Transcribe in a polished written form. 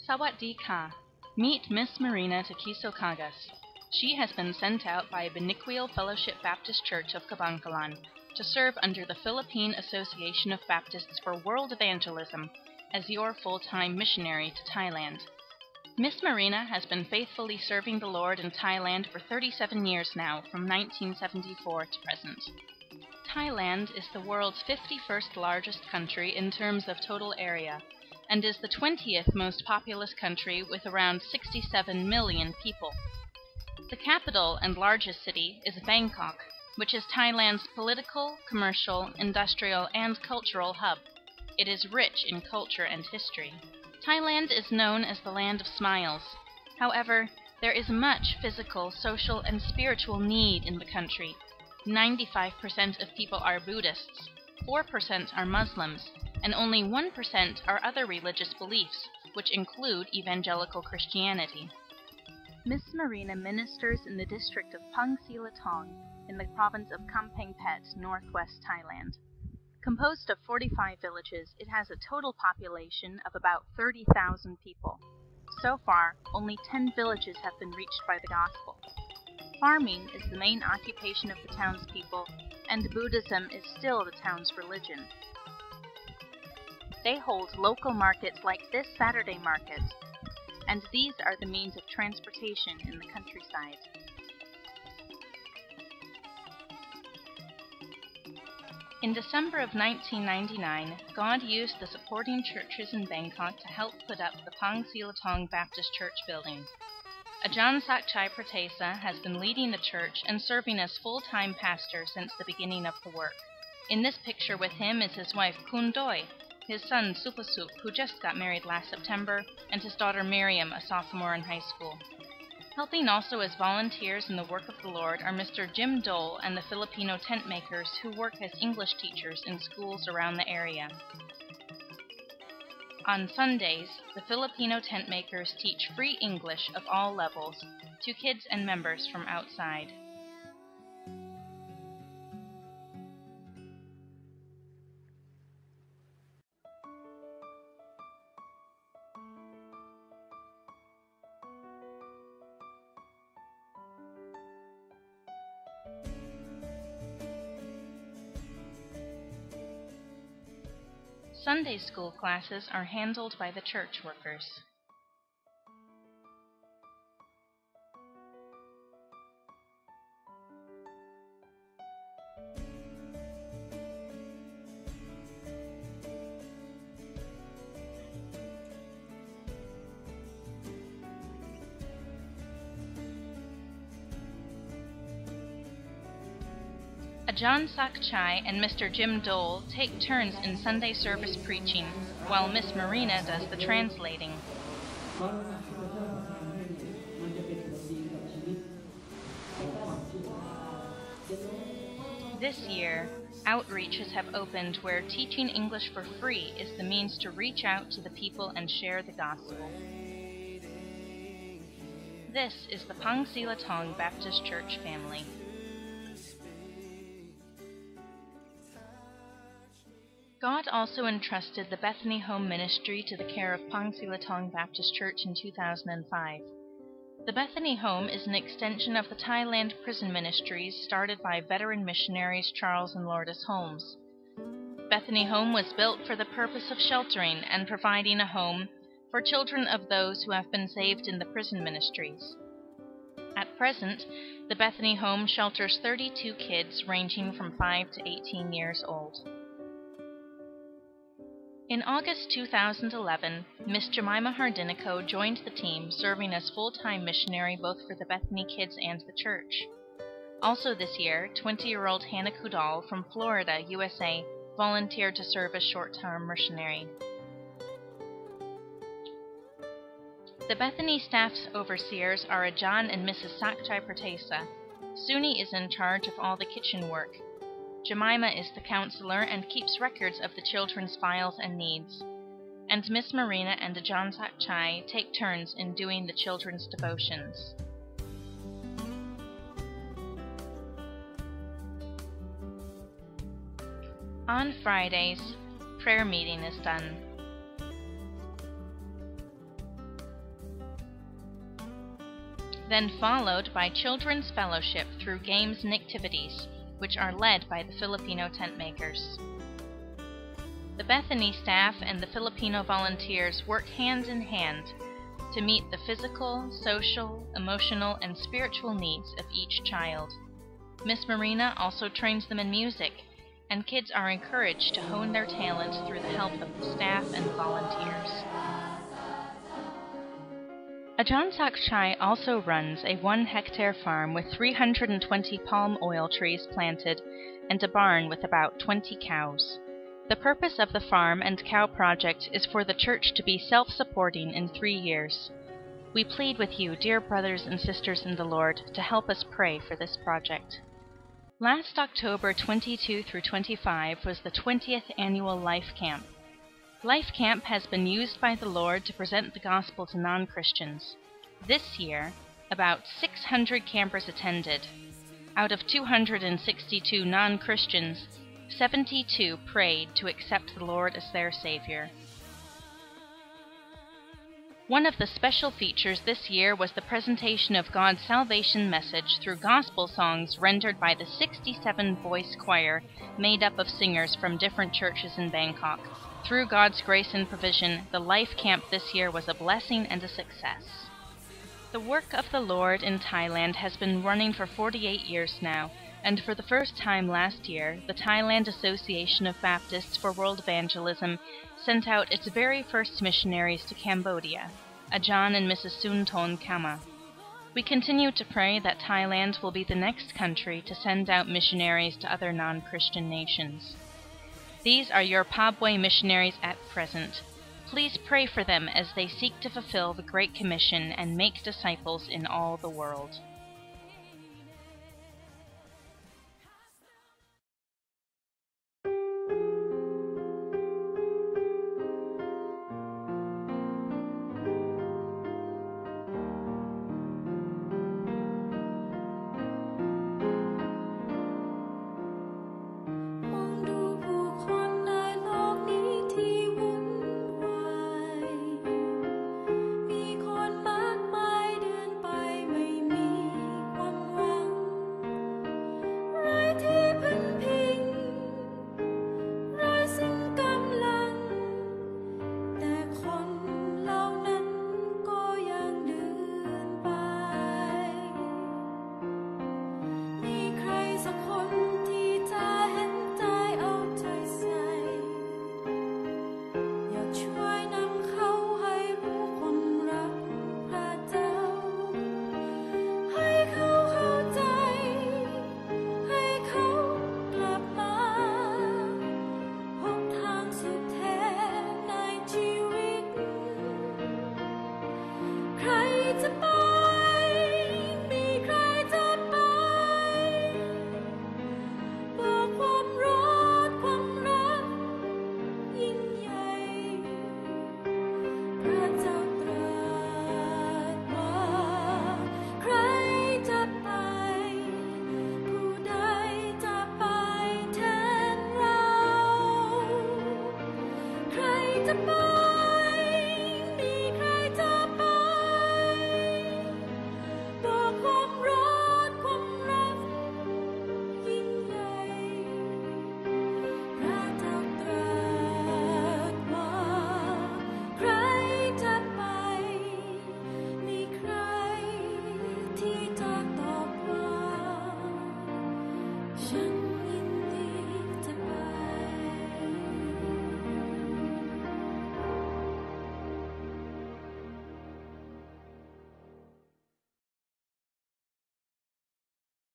Sawadee ka! Meet Miss Marina Cagas. She has been sent out by Beniquial Fellowship Baptist Church of Kamphaengphet to serve under the Philippine Association of Baptists for World Evangelism as your full-time missionary to Thailand. Miss Marina has been faithfully serving the Lord in Thailand for 37 years now, from 1974 to present. Thailand is the world's 51st largest country in terms of total area, and is the 20th most populous country with around 67 million people. The capital and largest city is Bangkok, which is Thailand's political, commercial, industrial, and cultural hub. It is rich in culture and history. Thailand is known as the land of smiles. However, there is much physical, social, and spiritual need in the country. 95% of people are Buddhists, 4% are Muslims, and only 1% are other religious beliefs, which include evangelical Christianity. Miss Marina ministers in the district of Pangsilathong in the province of Kamphaengphet, northwest Thailand. Composed of 45 villages, it has a total population of about 30,000 people. So far, only 10 villages have been reached by the gospel. Farming is the main occupation of the townspeople, and Buddhism is still the town's religion. They hold local markets like this Saturday market, and these are the means of transportation in the countryside. In December of 1999, God used the supporting churches in Bangkok to help put up the Pangsilathong Baptist Church building. Ajarn Sakchai Prathesa has been leading the church and serving as full-time pastor since the beginning of the work. In this picture with him is his wife Kun Doi, his son Supasup, who just got married last September, and his daughter Miriam, a sophomore in high school. Helping also as volunteers in the work of the Lord are Mr. Jim Dole and the Filipino tent makers who work as English teachers in schools around the area. On Sundays, the Filipino tent makers teach free English of all levels to kids and members from outside. Sunday school classes are handled by the church workers. Ajarn Sakchai and Mr. Jim Dole take turns in Sunday service preaching, while Miss Marina does the translating. This year, outreaches have opened where teaching English for free is the means to reach out to the people and share the gospel. This is the Pangsilathong Baptist Church family. God also entrusted the Bethany Home ministry to the care of Pangsilathong Baptist Church in 2005. The Bethany Home is an extension of the Thailand prison ministries started by veteran missionaries Charles and Lourdes Holmes. Bethany Home was built for the purpose of sheltering and providing a home for children of those who have been saved in the prison ministries. At present, the Bethany Home shelters 32 kids ranging from 5 to 18 years old. In August 2011, Miss Jemima Hardinico joined the team, serving as full-time missionary both for the Bethany kids and the church. Also this year, 20-year-old Hannah Kudal from Florida, USA, volunteered to serve as short-term missionary. The Bethany staff's overseers are Ajarn and Mrs. Sakchai Prathesa. Suni is in charge of all the kitchen work. Jemima is the counselor and keeps records of the children's files and needs. And Miss Marina and Ajarn Sakchai take turns in doing the children's devotions. On Fridays, prayer meeting is done. then followed by children's fellowship through games and activities, which are led by the Filipino tent makers. The Bethany staff and the Filipino volunteers work hand in hand to meet the physical, social, emotional, and spiritual needs of each child. Miss Marina also trains them in music, and kids are encouraged to hone their talents through the help of the staff and volunteers. Ajarn Sakchai also runs a 1-hectare farm with 320 palm oil trees planted and a barn with about 20 cows. The purpose of the farm and cow project is for the church to be self-supporting in 3 years. We plead with you, dear brothers and sisters in the Lord, to help us pray for this project. Last October 22 through 25 was the 20th annual Life Camp. Life Camp has been used by the Lord to present the gospel to non-Christians. This year, about 600 campers attended. Out of 262 non-Christians, 72 prayed to accept the Lord as their Savior. One of the special features this year was the presentation of God's salvation message through gospel songs rendered by the 67-voice choir made up of singers from different churches in Bangkok. Through God's grace and provision, the Life Camp this year was a blessing and a success. The work of the Lord in Thailand has been running for 48 years now, and for the first time last year, the Thailand Association of Baptists for World Evangelism sent out its very first missionaries to Cambodia, Ajarn and Mrs. Sunton Kama. We continue to pray that Thailand will be the next country to send out missionaries to other non-Christian nations. These are your PABWE missionaries at present. Please pray for them as they seek to fulfill the Great Commission and make disciples in all the world.